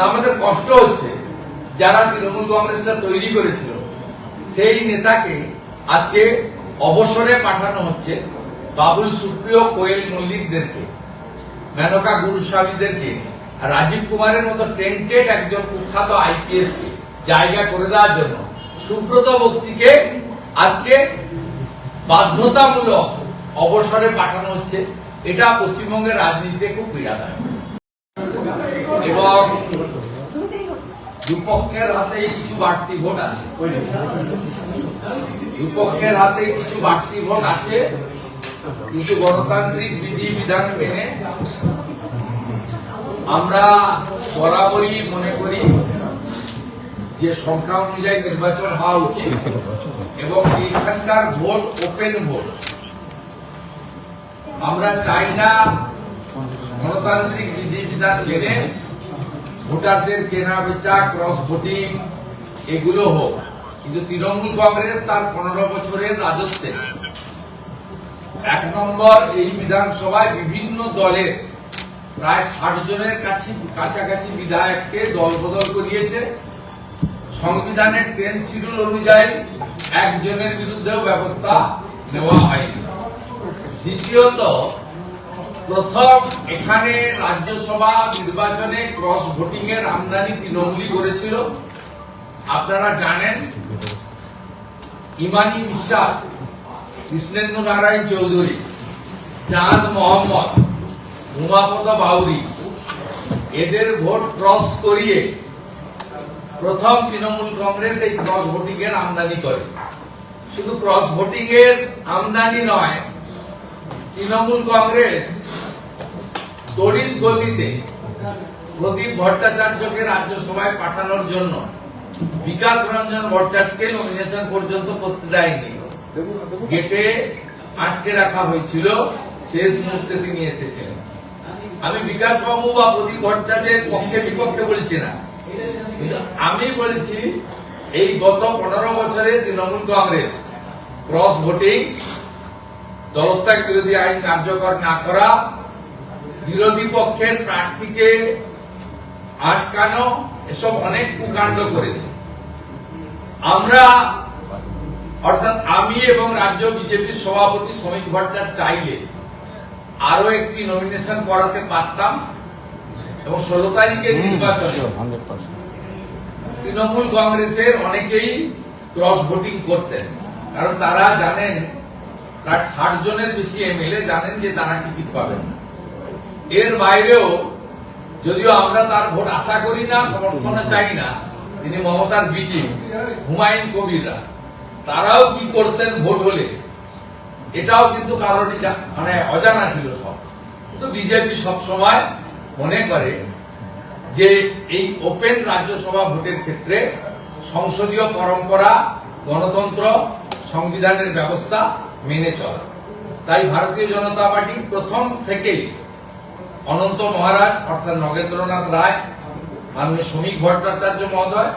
আমাদের কষ্ট হচ্ছে যারা তৃণমূল কংগ্রেসটা তৈরি করেছিল সেই নেতাকে আজকে অবসরে পাঠানো হচ্ছে। বাবুল সুপ্রিয়, কোয়েল মল্লিকদেরকে, মেনকা গুরুস্বামীদেরকে, রাজীব কুমারের মতো টেন্টেড একজন কুখ্যাত আইপিএস কে জায়গা করে দেওয়ার জন্য সুব্রত বক্সিকে আজকে বাধ্যতামূলক অবসরে পাঠানো হচ্ছে। এটা পশ্চিমবঙ্গের রাজনীতিতে খুব পীড়াদায়ক এবং দুপক্ষের হাতে কিছু বাড়তি ভোট আছে। দুপক্ষের হাতে কিছু বাড়তি ভোট আছে, কিন্তু গণতান্ত্রিক বিধি বিধান মেনে আমরা বরাবরই মনে করি যে সংখ্যা অনুযায়ী নির্বাচন হওয়া উচিত এবং এখানকার ভোট ওপেন ভোট। আমরা চাই না গণতান্ত্রিক বিধি বিধান মেনে ভোটারদের কেনা বেচা, ক্রস ভোটিং এগুলো হোক। কিন্তু তৃণমূল কংগ্রেস তার 15 বছরের রাজত্বে 1 নম্বর এই বিধানসভায় বিভিন্ন দলের প্রায় 60 জনের কাছাকাছি বিধায়ককে দল বদল করিয়েছে। সংবিধানের 10 শিডিউল অনুযায়ী একজনের বিরুদ্ধেও ব্যবস্থা নেওয়া হয়নি। দ্বিতীয়ত, প্রথম এখানে রাজ্যসভা নির্বাচনে ক্রস ভোটিং এর আমদানি তৃণমূলই করেছিল। আপনারা জানেন, ইমানি বিশ্বাস, কৃষ্ণেন্দু নারায়ণ চৌধুরী, চাঁদ মোহাম্মদ, উমাপদ বাউরি এদের ভোট ক্রস করিয়ে প্রথম তৃণমূল কংগ্রেস এই ক্রস ভোটিং এর আমদানি করে। শুধু ক্রস ভোটিং এর আমদানি নয়, তৃণমূল কংগ্রেস তড়িৎ গতিতে প্রদীপ ভট্টাচার্যকে রাজ্যসভায় পাঠানোর জন্য বিকাশ রঞ্জন ভট্টাচার্যকে নমিনেশন পর্যন্ত করতে দেয়নি। গেটে আটকে রাখা হয়েছিল, শেষ মুহূর্তে তিনি এসেছিলেন। আমি বিকাশ বাবু বা প্রদীপ ভট্টাচার্যের পক্ষে বিপক্ষে বলছি না, কিন্তু আমি বলছি এই গত 15 বছরে তৃণমূল কংগ্রেস ক্রস ভোটিং, দলত্যাগ বিরোধী আইন কার্যকর না করা, বিরোধী পক্ষের প্রার্থীকে আটকানো, এসব অনেক কুকাণ্ড করেছে। আমরা অর্থাৎ আমি এবং রাজ্য বিজেপির সভাপতি শ্রমিক ভট্টাচার্য চাইলে আরো একটি নমিনেশন করাতে পারতাম এবং 16 তারিখের নির্বাচনে তৃণমূল কংগ্রেসের অনেকেই ক্রস ভোটিং করতেন, কারণ তারা জানেন প্রায় 60 জনের বেশি এমএলএ জানেন যে তারা টিকিট পাবেন না। এর বাইরেও যদিও আমরা তার ভোট আশা করি না, সমর্থনে চাই না, তিনি মমতার বিটি হুমায়ুন কবিররা তারাও কি করতেন ভোট হলে, এটাও কিন্তু কারণই মানে অজানা ছিল সব। কিন্তু বিজেপি সবসময় মনে করে যে এই ওপেন রাজ্যসভা ভোটের ক্ষেত্রে সংসদীয় পরম্পরা, গণতন্ত্র, সংবিধানের ব্যবস্থা মেনে চলা। তাই ভারতীয় জনতা পার্টি প্রথম থেকেই অনন্ত মহারাজ অর্থাৎ নগেন্দ্রনাথ রায়, মাননীয় শ্রমিক ভট্টাচার্য মহোদয়,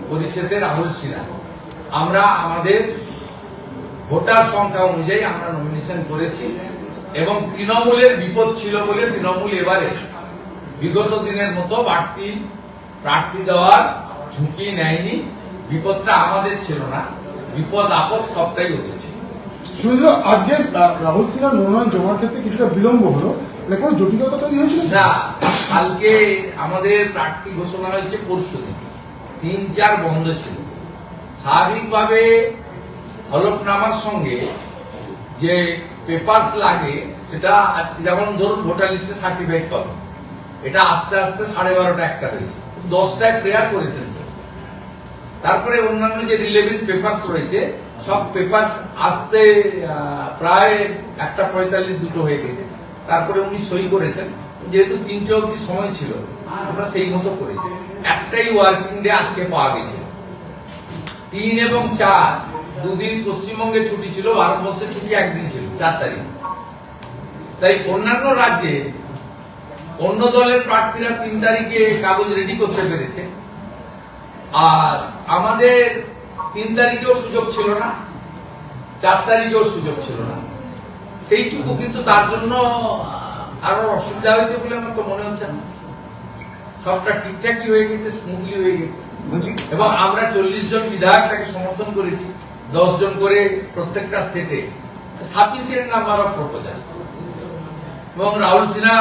পরিশেষে রাহুল সিনহা, আমরা আমাদের ভোটার সংখ্যা অনুযায়ী আমরা নমিনেশন করেছি এবং তৃণমূলের বিপদ ছিল বলে তৃণমূল এবারে বিগত দিনের মতো বাড়তি প্রার্থী দেওয়ার ঝুঁকি নেয়নি। বিপদটা আমাদের ছিল না, বিপদ আপদ সবটাই হতেছে। শুধু আজকে রাহুল সিনহা মনোনয়ন জমার ক্ষেত্রে কিছুটা বিলম্ব হলো, কোনো জটিলতা তৈরি হয়েছিল না। কালকে আমাদের প্রার্থী ঘোষণা হয়েছে পরশুদিন, 3-4 বন্ধ ছিল। স্বাভাবিকভাবে হলফনামার সঙ্গে যে পেপারস লাগে সেটা আজকে, যেমন ধরুন ভোটার লিস্টে সার্টিফাইড কপি, এটা আস্তে আস্তে 12:30 একটা হয়েছে, 10টায় প্রেয়ার করেছেন। তারপরে অন্যান্য যে রিলেভেন্ট পেপারস রয়েছে সব পেপারস আসতে প্রায় 1:45 2 হয়ে গেছে। তারপরে উনি সই করেছেন, যেহেতু 3টে অবধি সময় ছিল আমরা সেই মতো করেছি। একটাই ওয়ার্কিং ডে আজকে পাওয়া গেছে। 3 এবং 4 দুদিন পশ্চিমবঙ্গে ছুটি ছিল, ভারতবর্ষের ছুটি একদিন ছিল, 4 তারিখ। তাই অন্যান্য রাজ্যে অন্য দলের প্রার্থীরা 3 তারিখে কাগজ রেডি করতে পেরেছে, আর আমাদের 3 তারিখেও সুযোগ ছিল না, 4 তারিখেও সুযোগ ছিল না। সেইটুকু কিন্তু তার জন্য আরো অসুবিধা হয়েছে বলে আমার তো মনে হচ্ছে না। সবটা ঠিকঠাকই হয়ে গেছে, স্মুথলি হয়ে গেছে। এবং আমরা 40 জন বিধায়ক তাকে সমর্থন করেছি, 10 জন করে প্রত্যেকটা সেটে, সাফিসিয়েন্ট নাম্বার অফ প্রপোজালস। এবং রাহুল সিনহা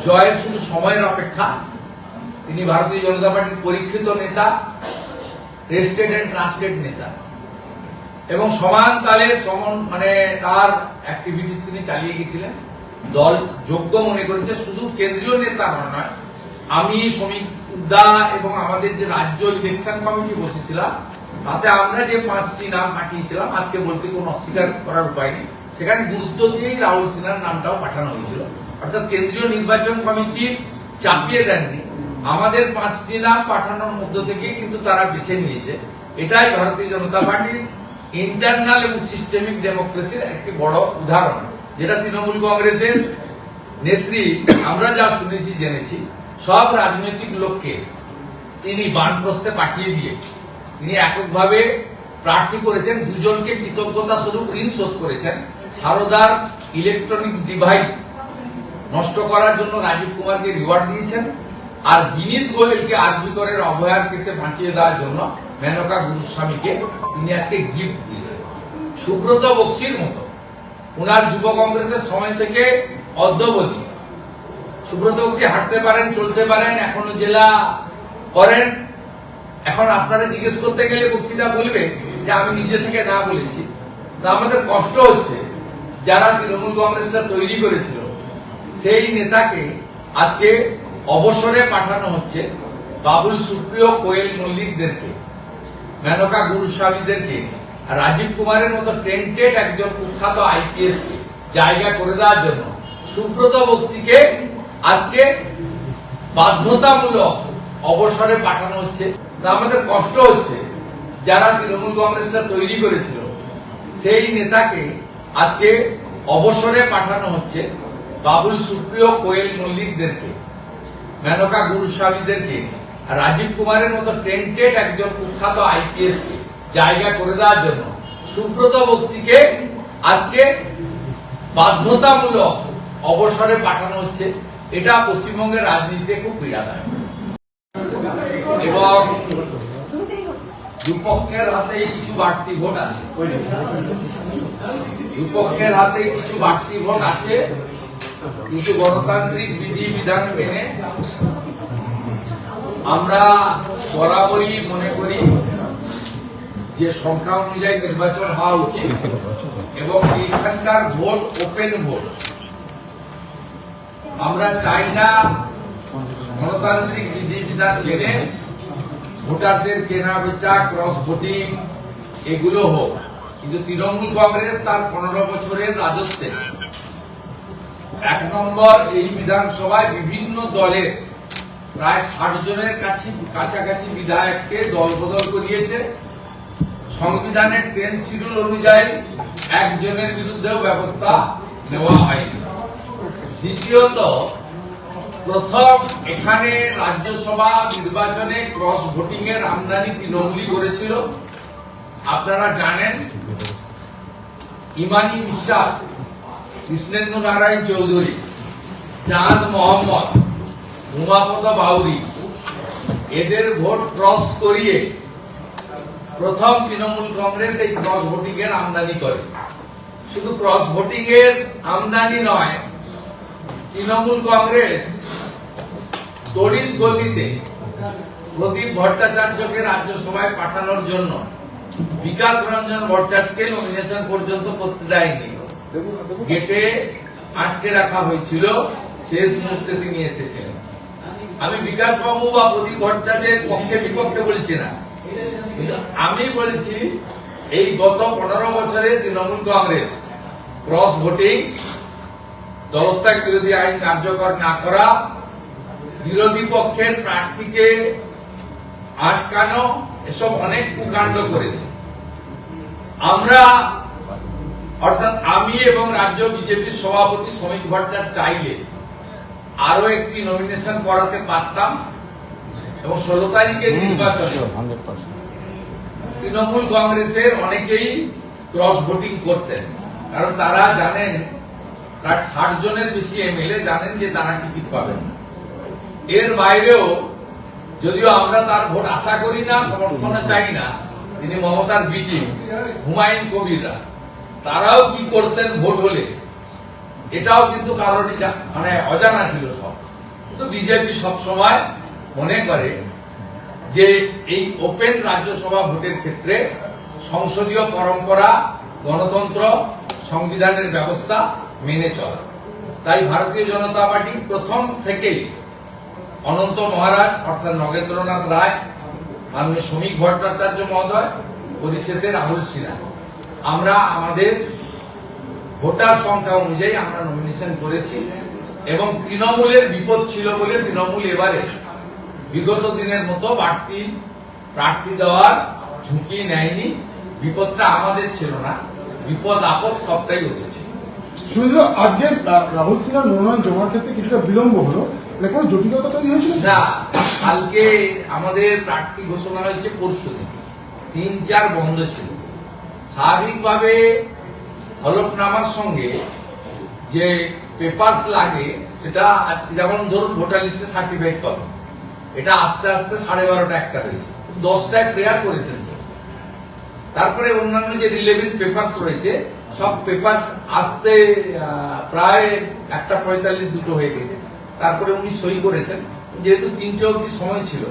জয়ের শুধু সময়ের অপেক্ষা। তিনি ভারতীয় জনতা পার্টির পরীক্ষিত নেতা, টেস্টেড এন্ড ট্রাস্টেড নেতা, এবং সমান তালে তার অ্যাক্টিভিটিস তিনি চালিয়ে গেছিলেন। দল যোগ্য মনে করেছে, শুধু কেন্দ্রীয় নেতা নয়, আমি শ্রমিক দা এবং আমাদের যে রাজ্য ইলেকশন কমিটি বসেছিলাম, তাতে আমরা যে 5টি নাম পাঠিয়েছিলাম, আজকে বলতে কোনো অস্বীকার করার উপায় নেই, সেখানে গুরুত্ব দিয়েই রাহুল সিনহার নামটাও পাঠানো হয়েছিল। অর্থাৎ কেন্দ্রীয় নির্বাচন কমিটি চাপিয়ে দেননি, আমাদের 5টি নাম পাঠানোর মধ্য থেকে কিন্তু তারা বেছে নিয়েছে। এটাই ভারতীয় জনতা পার্টির ইন্টারনাল এবং সিস্টেমিক ডেমোক্রেসির একটি বড় উদাহরণ, যেটা তৃণমূল কংগ্রেসের নেত্রী, আমরা যা শুনেছি জেনেছি, সব রাজনৈতিক লোককে তিনি বানপ্রস্থে পাঠিয়ে দিয়ে তিনি এককভাবে প্রার্থী করেছেন। 2 জনকে কৃতজ্ঞতা স্বরূপ ঋণ শোধ করেছেন। সারদার ইলেকট্রনিক্স ডিভাইস নষ্ট করার জন্য রাজীব কুমারকে রিওয়ার্ড দিয়েছেন, আর বিনীত গোয়েলকে আরজি করের অভয়ার কেসে বাঁচিয়ে দেওয়ার জন্য মেনকা গুরুস্বামীকে তিনি আজকে গিফট দিয়েছেন। সুব্রত বক্সির মতো উনার যুব কংগ্রেসের সময় থেকে অদ্যাবধি সুব্রত বক্সি হাঁটতে পারেন, চলতে পারেন, এখনো জেলা করেন। এখন আপনারা জিজ্ঞেস করতে গেলে বক্সিটা বলবে যে আমি নিজে থেকে না বলেছি। তো আমাদের কষ্ট হচ্ছে, যারা তৃণমূল কংগ্রেসটা তৈরি করেছিল সেই নেতাকে আজকে অবসরে পাঠানো হচ্ছে। বাবুল সুপ্রিয়, কোয়েল মল্লিকদেরকে, মেনকা গুরুস্বামীদেরকে, রাজীব কুমারের মতো টেন্টেড একজন কুখ্যাত আইপিএস কে জায়গা করে দেওয়ার জন্য সুব্রত বক্সিকে আজকে বাধ্যতামূলক অবসরে পাঠানো হচ্ছে। আমাদের কষ্ট হচ্ছে, যারা তৃণমূল কংগ্রেসটা তৈরি করেছিল সেই নেতাকে আজকে অবসরে পাঠানো হচ্ছে। বাবুল সুপ্রিয়, কোয়েল মল্লিকদেরকে, মেনকা গুরুস্বামীদেরকে, রাজীব কুমারের মতো টেন্টেড একজন কুখ্যাত আইপিএস কে জায়গা করে দেওয়ার জন্য সুব্রত বক্সিকে আজকে বাধ্যতামূলক অবসরে পাঠানো হচ্ছে। এটা পশ্চিমবঙ্গের রাজনীতিতে খুব পীড়াদায়ক, এবং দুপক্ষের হাতে কিছু বাড়তি ভোট আছে। দুপক্ষের হাতে কিছু বাড়তি ভোট আছে, কিন্তু গণতান্ত্রিক বিধি বিধান মেনে আমরা বরাবরই মনে করি যে সংখ্যা অনুযায়ী নির্বাচন হওয়া উচিত, এবং এইখানকার ভোট ওপেন ভোট। আমরা চাই না গণতান্ত্রিক বিধি বিধান মেনে ভোটারদের কেনা বেচা, ক্রস ভোটিং এগুলো হোক। কিন্তু তৃণমূল কংগ্রেস তার 15 বছরের রাজত্বে 1 নম্বর এই বিধানসভায় বিভিন্ন দলের প্রায় 60 জনের কাছাকাছি বিধায়ককে দলবদল করিয়েছে। সংবিধানের 10 শিডিউল অনুযায়ী একজনের বিরুদ্ধেও ব্যবস্থা নেওয়া হয়নি। দ্বিতীয়ত, প্রথম এখানে রাজ্যসভা নির্বাচনে ক্রস ভোটিং এর আমদানি তৃণমূলই করেছিল। আপনারা জানেন, ইমানি বিশ্বাস, কৃষ্ণেন্দু নারায়ণ চৌধুরী, চাঁদ মোহাম্মদ, উমাপদ বাউরি, এদের ভোট ক্রস করিয়ে প্রথম তৃণমূল কংগ্রেস এই ক্রস ভোটিং এর আমদানি করে। শুধু ক্রস ভোটিং এর আমদানি নয়, তৃণমূল কংগ্রেস তড়িৎ গতিতে প্রদীপ ভট্টাচার্যকে রাজ্যসভায় পাঠানোর জন্য বিকাশ রঞ্জন ভট্টাচার্যকে নমিনেশন পর্যন্ত করতে দেয়নি। গেটে আটকে রাখা হয়েছিল, শেষ মুহূর্তে তিনি এসেছিলেন। আমি বিকাশ বাবু বা প্রদীপ ভট্টাচার্যের পক্ষে বিপক্ষে বলছি না, কিন্তু আমি বলছি এই গত 15 বছরে তৃণমূল কংগ্রেস ক্রস ভোটিং, দলত্যাগ বিরোধী আইন কার্যকর না করা, বিরোধী পক্ষের প্রার্থীকে আটকানো, এসব অনেক কুকাণ্ড করেছে। আমরা অর্থাৎ আমি এবং রাজ্য বিজেপির সভাপতি শ্রমিক ভট্টাচার্য চাইলে আরো একটি নমিনেশন করাতে পারতাম, এবং 16 তারিখের নির্বাচনে তৃণমূল কংগ্রেসের অনেকেই ক্রস ভোটিং করতেন, কারণ তারা জানেন প্রায় 60 জনের বেশি এমএলএ জানেন যে তারা টিকিট পাবেন না। এর বাইরেও যদিও আমরা তার ভোট আশা করি না, সমর্থনে চাই না, তিনি মমতার বিটি হুমায়ুন কবিররা তারাও কি করতেন ভোট হলে, এটাও কিন্তু কারণই মানে অজানা ছিল সব। কিন্তু বিজেপি সবসময় মনে করে যে এই ওপেন রাজ্যসভা ভোটের ক্ষেত্রে সংসদীয় পরম্পরা, গণতন্ত্র, সংবিধানের ব্যবস্থা মেনে চলা। তাই ভারতীয় জনতা পার্টি প্রথম থেকেই অনন্ত মহারাজ অর্থাৎ নগেন্দ্রনাথ রায়, মাননীয় শ্রমিক ভট্টাচার্য মহোদয়, পরিশেষে রাহুল সিনহা, আমরা আমাদের ভোটার সংখ্যা অনুযায়ী আমরা নমিনেশন করেছি এবং তৃণমূলের বিপদ ছিল বলে তৃণমূল এবারে বিগত দিনের মতো বাড়তি প্রার্থী দেওয়ার ঝুঁকি নেয়নি। বিপদটা আমাদের ছিল না, বিপদ আপদ সবটাই উঠেছে। শুধু আজকে রাহুল সিনহার মনোনয়ন জমার ক্ষেত্রে কিছুটা বিলম্ব হলো, কোনো জটিলতা তৈরি হয়েছিল না। কালকে আমাদের প্রার্থী ঘোষণা হয়েছে পরশুদিন, 3-4 বন্ধ ছিল। স্বাভাবিকভাবে হলফনামার সঙ্গে যে পেপারস লাগে সেটা আজকে যেমন ধরুন ভোটার লিস্টে সার্টিফাইড কপি, এটা আস্তে আস্তে 12:30টা 1টা হয়েছে, 10টায় ক্লিয়ার করেছেন। তারপরে অন্যান্য যে রিলেভেন্ট পেপারস রয়েছে সব পেপারস আসতে প্রায় 1:45 2টো হয়ে গেছে। তারপরে উনি সই করেছেন, যেহেতু 3টে অবধি সময় ছিল।